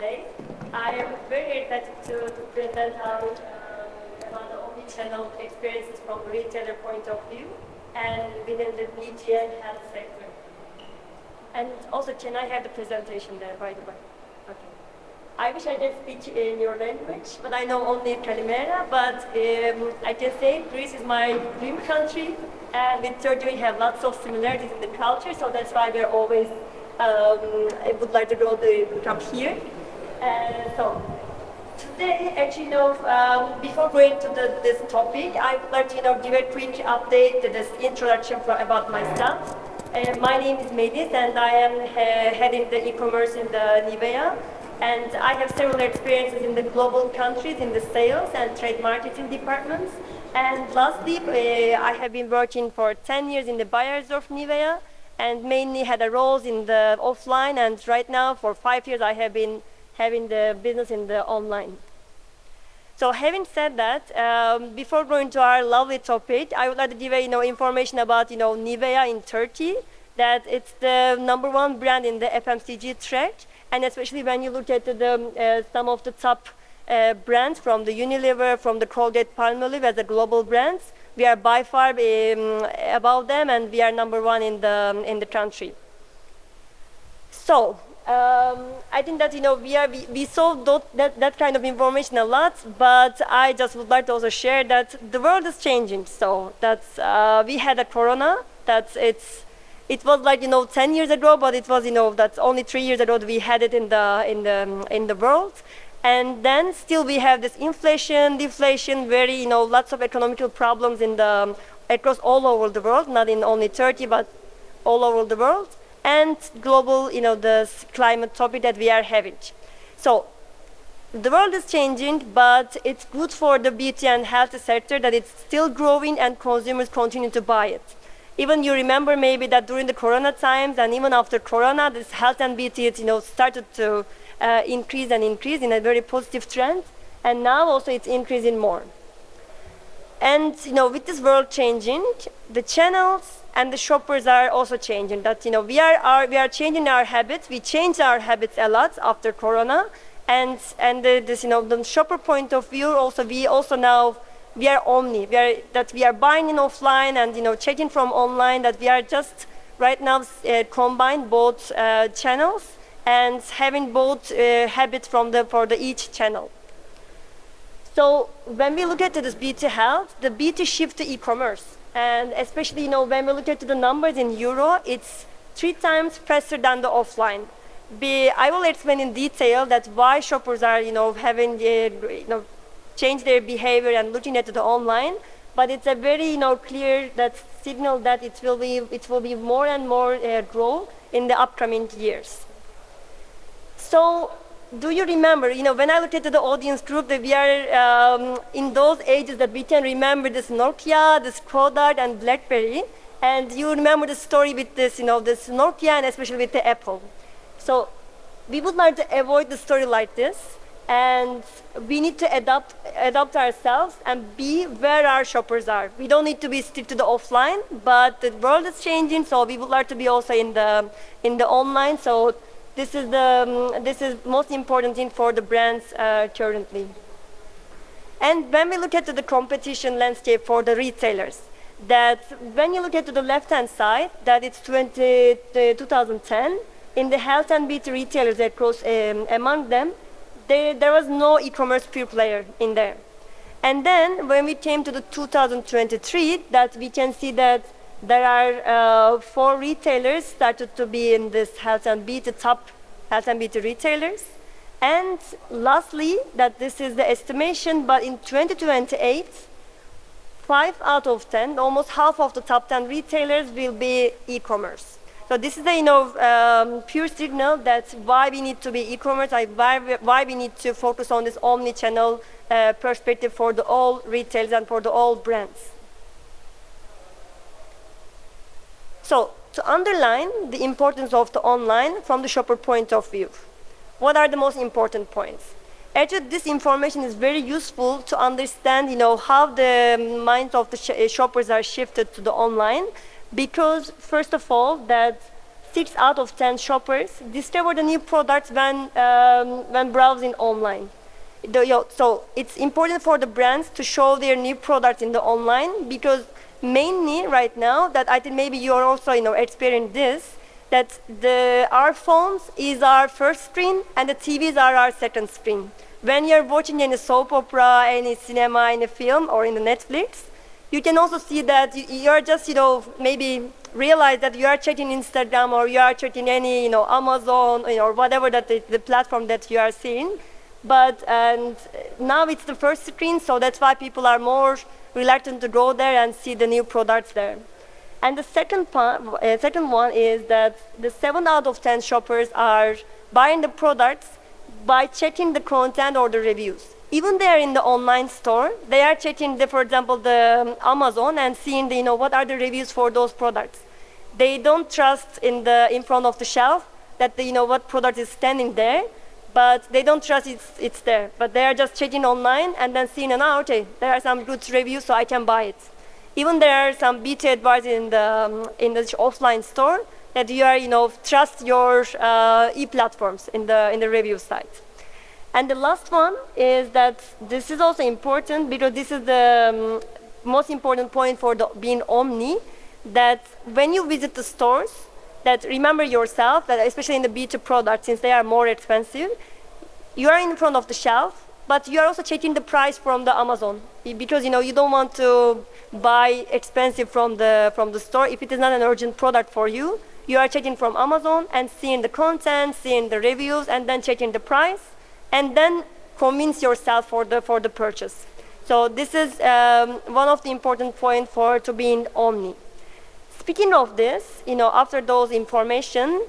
today. I am very excited to present about the omnichannel experiences from the retailer point of view and within the beauty and health sector. And also, can I have the presentation there, by the way? Okay. I wish I could speak in your language, but I know only Kalimera. But I can say Greece is my dream country, and with Turkey we have lots of similarities in the culture, so that's why we're always I would like to come here. So today, actually, before going to this topic, I would like to give a quick update, this introduction about myself. My name is Melis, and I am heading the e-commerce in the Nivea. And I have several experiences in the global countries in the sales and trade marketing departments. And lastly, I have been working for 10 years in the Beiersdorf Nivea, and mainly had a roles in the offline. And right now, for 5 years, I have been having the business in the online. So having said that, before going to our lovely topic, I would like to give information about Nivea in Turkey. That it's the #1 brand in the FMCG track, and especially when you look at some of the top brands from the Unilever, from the Colgate Palmolive as the global brands, we are by far above them, and we are #1 in the country. So I think that we saw that kind of information a lot, but I just would like to also share that the world is changing. So that's we had a corona. It was like 10 years ago, but it was that's only 3 years ago that we had it in the world. And then still we have this inflation, deflation, very lots of economical problems across all over the world, not in only Turkey but all over the world, and global the climate topic that we are having. So the world is changing, but it's good for the beauty and health sector that it's still growing and consumers continue to buy it. Even you remember maybe that during the corona times and even after corona, this health and beauty started to increase in a very positive trend, and now also it's increasing more. And with this world changing, the channels and the shoppers are also changing. That we are changing our habits. We changed our habits a lot after corona, and the shopper point of view also we are omni. We are buying in offline and checking from online. That we are just right now combine both channels and having both habits for each channel. So when we look at this beauty health, the beauty shift to e-commerce, and especially when we look at the numbers in euro, it's 3 times faster than the offline. I will explain in detail that why shoppers are having change their behavior and looking at the online, but it's a very clear signal that it will be more and more grow in the upcoming years. So, do you remember, when I look at the audience group, that we are in those ages that we can remember this Nokia, this Kodak, and BlackBerry, and you remember the story with this Nokia, and especially with the Apple. So, we would like to avoid the story like this, and we need to adapt ourselves and be where our shoppers are. We don't need to be stick to the offline, but the world is changing, so we would like to be also in the online. So this is most important thing for the brands currently. And when we look at the competition landscape for the retailers, that when you look at the left-hand side, that it's 2010, in the health and beauty retailers across among them, there was no e-commerce pure player in there. And then when we came to the 2023, that we can see that there are 4 retailers started to be in this health and beauty, top health and beauty retailers. And lastly, that this is the estimation, but in 2028, 5 out of 10, almost half of the top 10 retailers will be e-commerce. So this is a pure signal that's why we need to be e-commerce, why we need to focus on this omni-channel perspective for all retailers and for all brands. So to underline the importance of the online from the shopper point of view, what are the most important points? Actually, this information is very useful to understand how the minds of the shoppers are shifted to the online. Because first of all, that 6 out of 10 shoppers discover the new products when browsing online. So it's important for the brands to show their new products in the online, because mainly right now, that I think maybe you're also experiencing this, that our phones is our first screen and the TVs are our second screen. When you're watching any soap opera, any cinema, any film, or in the Netflix, you can also see that you're just maybe realize that you are checking Instagram, or you are checking any Amazon, or whatever that the platform that you are seeing. And now it's the first screen, so that's why people are more reluctant to go there and see the new products there. And the second one is that the 7 out of 10 shoppers are buying the products by checking the content or the reviews. Even they are in the online store, they are checking, for example, the Amazon, and seeing what are the reviews for those products. They don't trust in front of the shelf that what product is standing there, but they don't trust it's there. But they are just checking online and then seeing, okay, there are some good reviews, so I can buy it. Even there are some beta advice in the offline store that you are trust your e-platforms in the review site. And the last one is that this is also important, because this is the most important point for being omni, that when you visit the stores, that remember yourself that especially in the B2 products, since they are more expensive, you are in front of the shelf, but you are also checking the price from the Amazon, because you don't want to buy expensive from the store if it is not an urgent product for you. You are checking from Amazon and seeing the content, seeing the reviews, and then checking the price, and then convince yourself for the purchase. So this is one of the important points to be in omni. Speaking of this, after those information,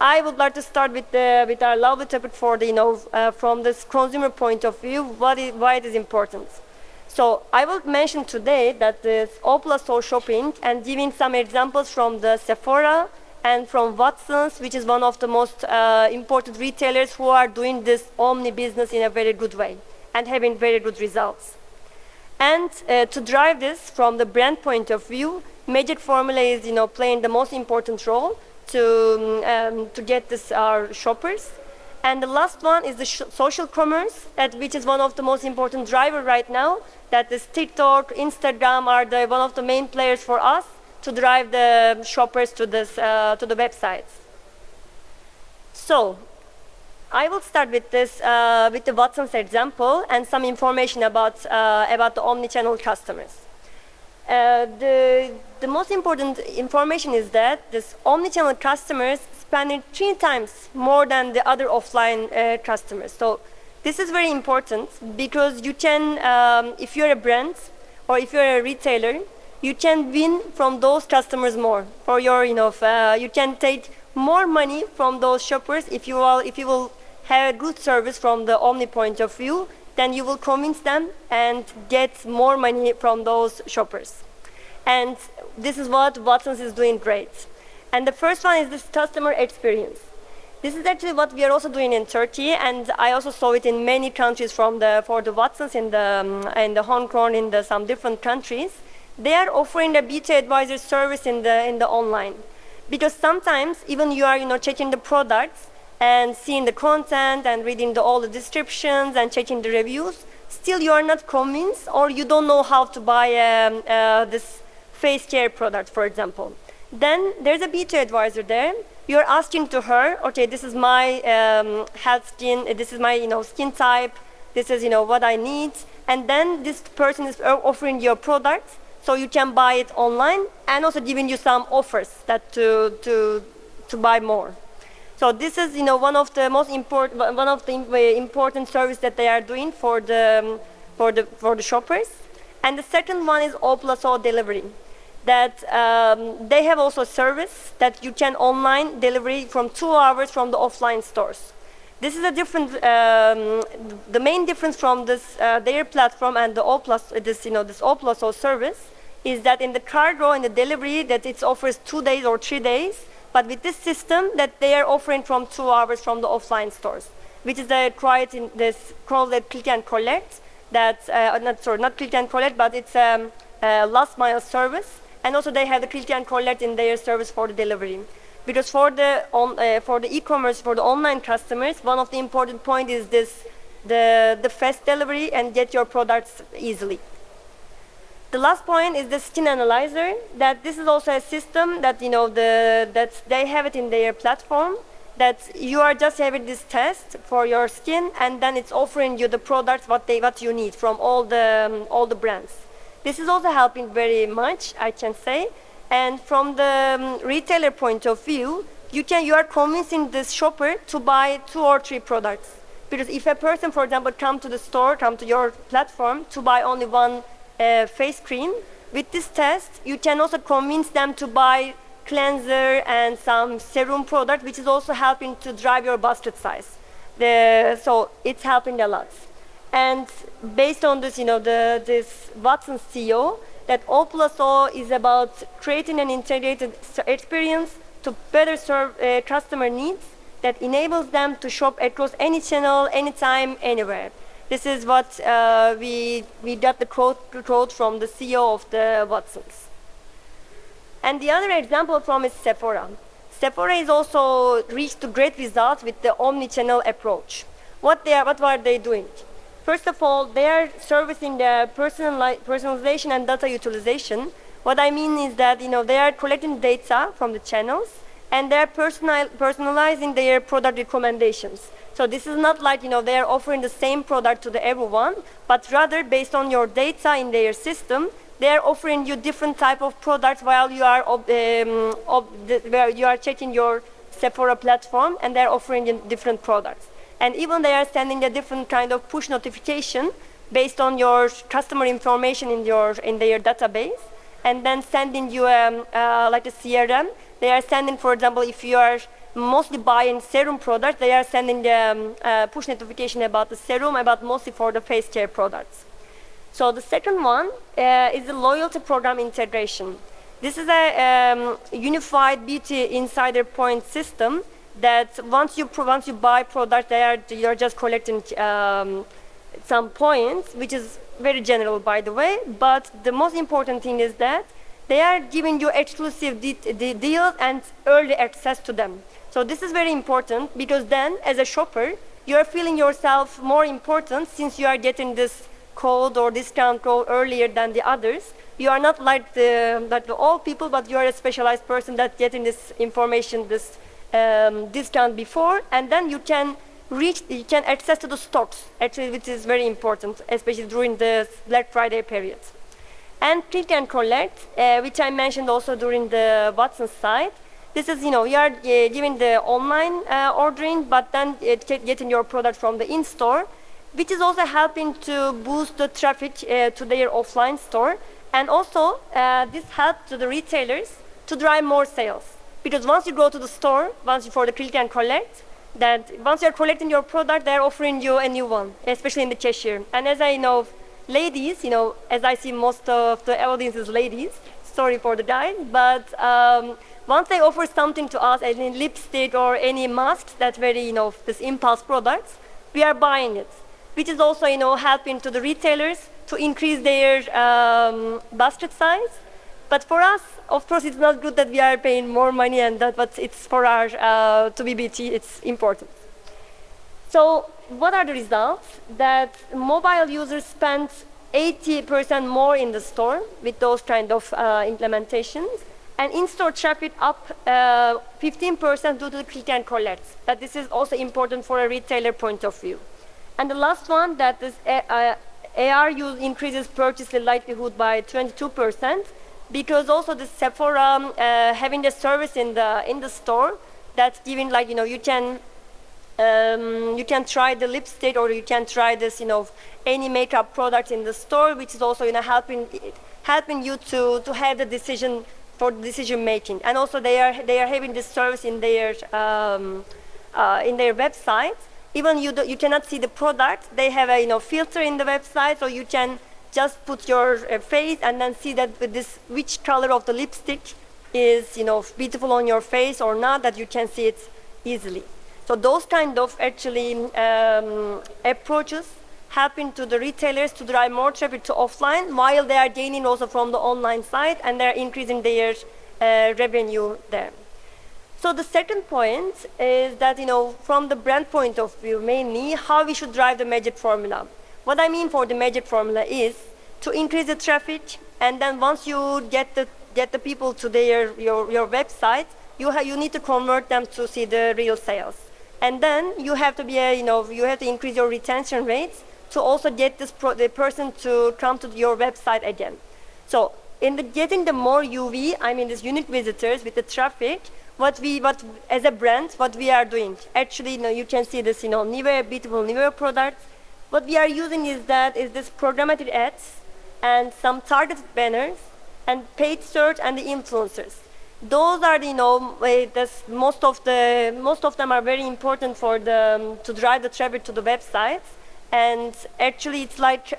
I would like to start with our lovely topic for from this consumer point of view, why it is important. So I will mention today that this O+O shopping, and giving some examples from the Sephora and from Watsons, which is one of the most important retailers who are doing this omni business in a very good way and having very good results. And to drive this from the brand point of view, Magic Formula is playing the most important role to get our shoppers. And the last one is the social commerce, which is one of the most important drivers right now, that this TikTok, Instagram are one of the main players for us to drive the shoppers to the websites. So I will start with with the Watsons example and some information about the omnichannel customers. The most important information is that this omnichannel customers spending 3 times more than the other offline customers. So this is very important, because you can, if you're a brand or if you're a retailer, you can win from those customers more. For your, you can take more money from those shoppers if you will have a good service from the omni point of view. Then you will convince them and get more money from those shoppers. And this is what Watsons is doing great. And the first one is this customer experience. This is actually what we are also doing in Turkey, and I also saw it in many countries for the Watsons in the Hong Kong, in some different countries. They are offering a beta advisor service in the online, because sometimes even you are checking the products and seeing the content and reading all the descriptions and checking the reviews, still you are not convinced, or you don't know how to buy this face care product, for example. Then there's a beta advisor there. You're asking to her, okay, this is my health skin, this is my skin type, this is what I need, and then this person is offering your product, so you can buy it online, and also giving you some offers that to buy more. So this is one of the most important service that they are doing for the shoppers. And the second one is O+O delivery. That they have also a service that you can online delivery from 2 hours from the offline stores. This is a different. The main difference from this their platform and the this O+O service is that in the cargo and the delivery that it offers 2 days or 3 days, but with this system that they are offering from 2 hours from the offline stores, which is quite in this called click and collect. That's not click and collect, but it's last mile service. And also they have the click and collect in their service for the delivery. Because for the e-commerce, for the online customers, one of the important point is this, the fast delivery and get your products easily. The last point is the skin analyzer. That this is also a system that that they have it in their platform. That you are just having this test for your skin, and then it's offering you the products what you need from all the brands. This is also helping very much, I can say. And from the retailer point of view, you are convincing this shopper to buy 2 or 3 products. Because if a person, for example, come to your platform to buy only one face cream, with this test, you can also convince them to buy cleanser and some serum product, which is also helping to drive your basket size. So it's helping a lot. And based on this, this Watson's CEO, that O plus O is about creating an integrated experience to better serve customer needs that enables them to shop across any channel, anytime, anywhere. This is what we got the quote from the CEO of the Watsons. And the other example from is Sephora. Sephora is also reached great results with the omni-channel approach. What are they doing? First of all, they are servicing their personalization and data utilization. What I mean is that they are collecting data from the channels and they are personalizing their product recommendations. So this is not like they are offering the same product to everyone, but rather based on your data in their system, they are offering you different type of products while you are where you are checking your Sephora platform, and they are offering you different products. And even they are sending a different kind of push notification based on your customer information in their database, and then sending you like a CRM. They are sending, for example, if you are mostly buying serum products, they are sending the push notification about the serum, about mostly for the face care products. So the second one is the loyalty program integration. This is a unified beauty insider point system that once you buy product, you're just collecting some points, which is very general, by the way. But the most important thing is that they are giving you exclusive deals and early access to them. So this is very important because then, as a shopper, you are feeling yourself more important since you are getting this code or discount code earlier than the others. You are not like the all people, but you are a specialized person that getting this information, this discount before, and then you can access to the stocks, actually, which is very important, especially during the Black Friday period. And click and collect, which I mentioned also during the Watsons side. This is, you are giving the online ordering, but then getting your product from the in-store, which is also helping to boost the traffic to their offline store. And also, this helps to the retailers to drive more sales. Because once you go to the store, for the click and collect, that once you're collecting your product, they're offering you a new one, especially in the cashier. And as I know, ladies, as I see most of the audience is ladies, sorry for the guys, but once they offer something to us, as in lipstick or any masks, that's very, this impulse products, we are buying it. Which is also, helping to the retailers to increase their basket size. But for us, of course, it's not good that we are paying more money and that, but it's for our to BBT, it's important. So what are the results? That mobile users spend 80% more in the store with those kind of implementations, and in-store traffic up 15% due to click and collect. But this is also important for a retailer point of view. And the last one, that is AR use increases purchase likelihood by 22%, because also the Sephora having the service in the store that's giving, like, you can try the lipstick, or you can try this, any makeup product in the store, which is also helping you to have the decision for decision making. And also they are having this service in their website. Even you cannot see the product, they have a filter in the website, so you can just put your face and then see that with this which color of the lipstick is beautiful on your face or not, that you can see it easily. So those kind of actually approaches helping to the retailers to drive more traffic to offline, while they are gaining also from the online side, and they're increasing their revenue there. So the second point is that, from the brand point of view, mainly how we should drive the magic formula. What I mean for the magic formula is to increase the traffic, and then once you get the people to your website, you need to convert them to see the real sales, and then you have to you have to increase your retention rates to also get the person to come to your website again. So getting the more UV, I mean this unique visitors with the traffic, what as a brand, what we are doing. Actually, you can see this, Nivea, beautiful Nivea products. What we are using is this programmatic ads and some targeted banners and paid search and the influencers. Those are most of them are very important to drive the traffic to the websites. And actually, it's like,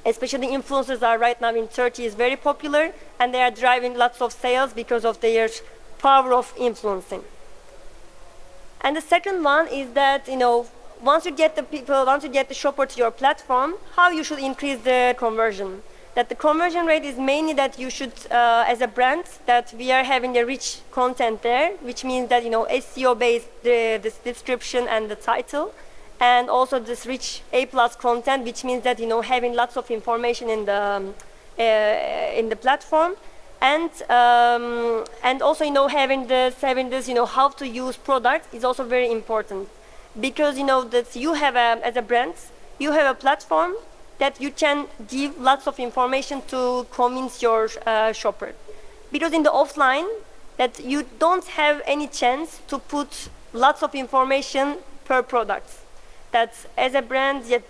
especially influencers are right now in Turkey is very popular, and they are driving lots of sales because of their power of influencing. And the second one is that, once you get the shopper to your platform, how you should increase the conversion. That the conversion rate is mainly that you should, as a brand, that we are having a rich content there, which means that, SEO based, this description and the title, and also this rich A+ content, which means that, having lots of information in the platform, and also, having this, how to use products is also very important, because, that you have as a brand, you have a platform that you can give lots of information to convince your shopper. Because in the offline, that you don't have any chance to put lots of information per product. That as a brand, yet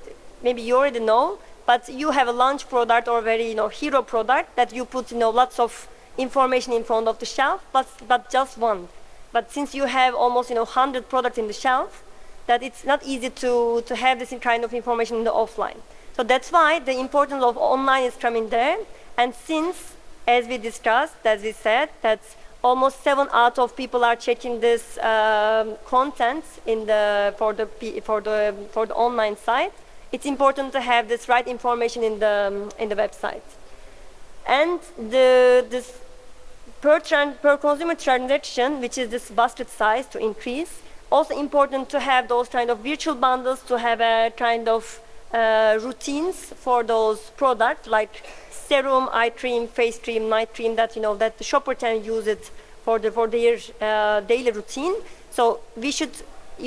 maybe you already know, but you have a launch product or very hero product that you put lots of information in front of the shelf, but just one. But since you have almost 100 products in the shelf, that it's not easy to have this kind of information in the offline. So that's why the importance of online is coming there. And since, as we discussed, as we said, that almost 7 out of people are checking this content for the online site, it's important to have this right information in the website. And this per consumer transaction, which is this basket size to increase, also important to have those kind of virtual bundles, to have a kind of routines for those products like serum, eye cream, face cream, night cream, that that the shopper can use it for their daily routine. So you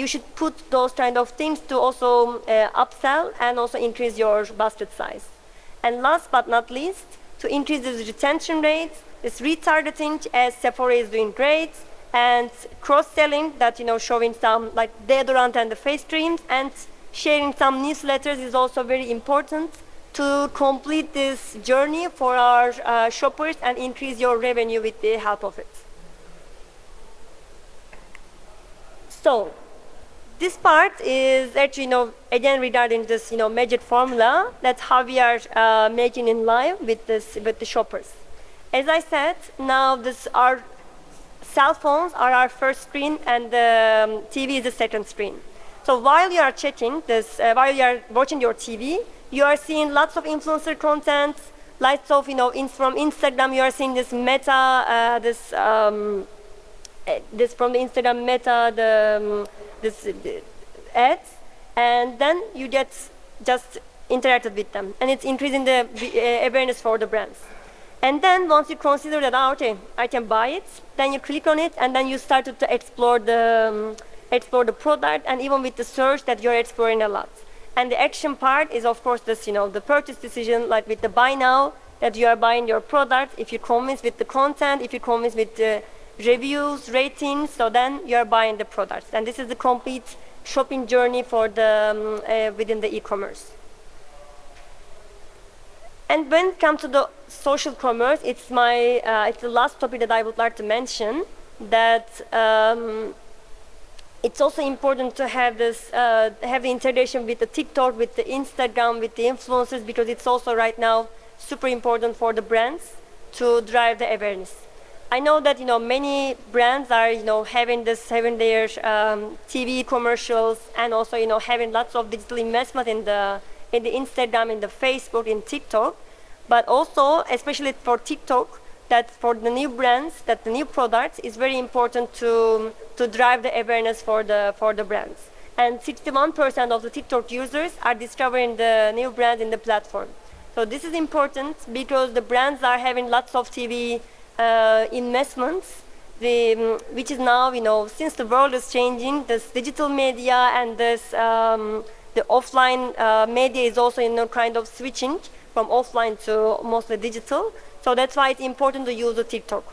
should put those kind of things to also upsell and also increase your basket size. And last but not least, to increase the retention rates, this retargeting, as Sephora is doing great, and cross-selling, that showing some like deodorant and the face creams, and sharing some newsletters is also very important to complete this journey for our shoppers and increase your revenue with the help of it. So this part is actually, again regarding this, magic formula, that's how we are making in live with the shoppers. As I said, now our cell phones are our first screen, and the TV is the second screen. So while you are checking this, while you are watching your TV, you are seeing lots of influencer content, lots of, from Instagram, you are seeing this meta, this from the Instagram meta, this ads, and then you get just interacted with them, and it's increasing the awareness for the brands. And then once you consider that, okay, I can buy it, then you click on it, and then you start to explore the product, and even with the search that you're exploring a lot. And the action part is, of course, this, the purchase decision, like with the buy now, that you are buying your product. If you're convinced with the content, if you're convinced with the reviews, ratings, so then you're buying the products. And this is the complete shopping journey for within the e-commerce. And when it comes to the social commerce, it's the last topic that I would like to mention, that it's also important to have this, have the integration with the TikTok, with the Instagram, with the influencers, because it's also right now super important for the brands to drive the awareness. I know that many brands are having their TV commercials, and also having lots of digital investment in the Instagram, in the Facebook, in TikTok. But also, especially for TikTok, that for the new brands, that the new products is very important to drive the awareness for the brands. And 61% of the TikTok users are discovering the new brand in the platform. So this is important because the brands are having lots of TV investments, which is now, since the world is changing, this digital media and this the offline media is also kind of switching from offline to mostly digital. So that's why it's important to use the TikTok.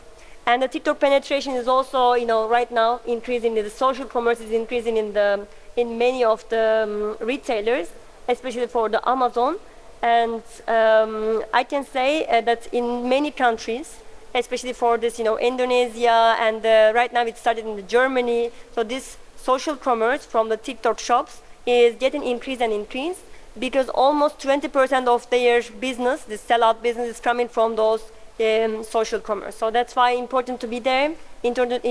And the TikTok penetration is also, right now increasing. The social commerce is increasing in many of the retailers, especially for the Amazon. And I can say that in many countries, especially for this, Indonesia, and right now it started in Germany. So this social commerce from the TikTok shops is getting increased and increased, because almost 20% of their business, the sellout business, is coming from those social commerce. So that's why important to be there, important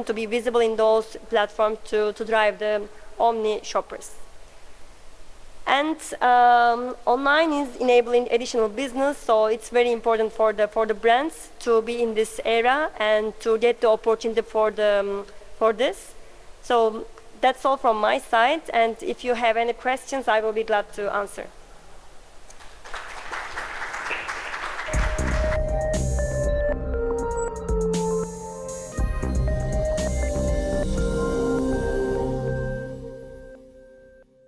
to be visible in those platforms to drive the omni shoppers. And online is enabling additional business, so it's very important for the brands to be in this era and to get the opportunity for this. So that's all from my side, and if you have any questions, I will be glad to answer.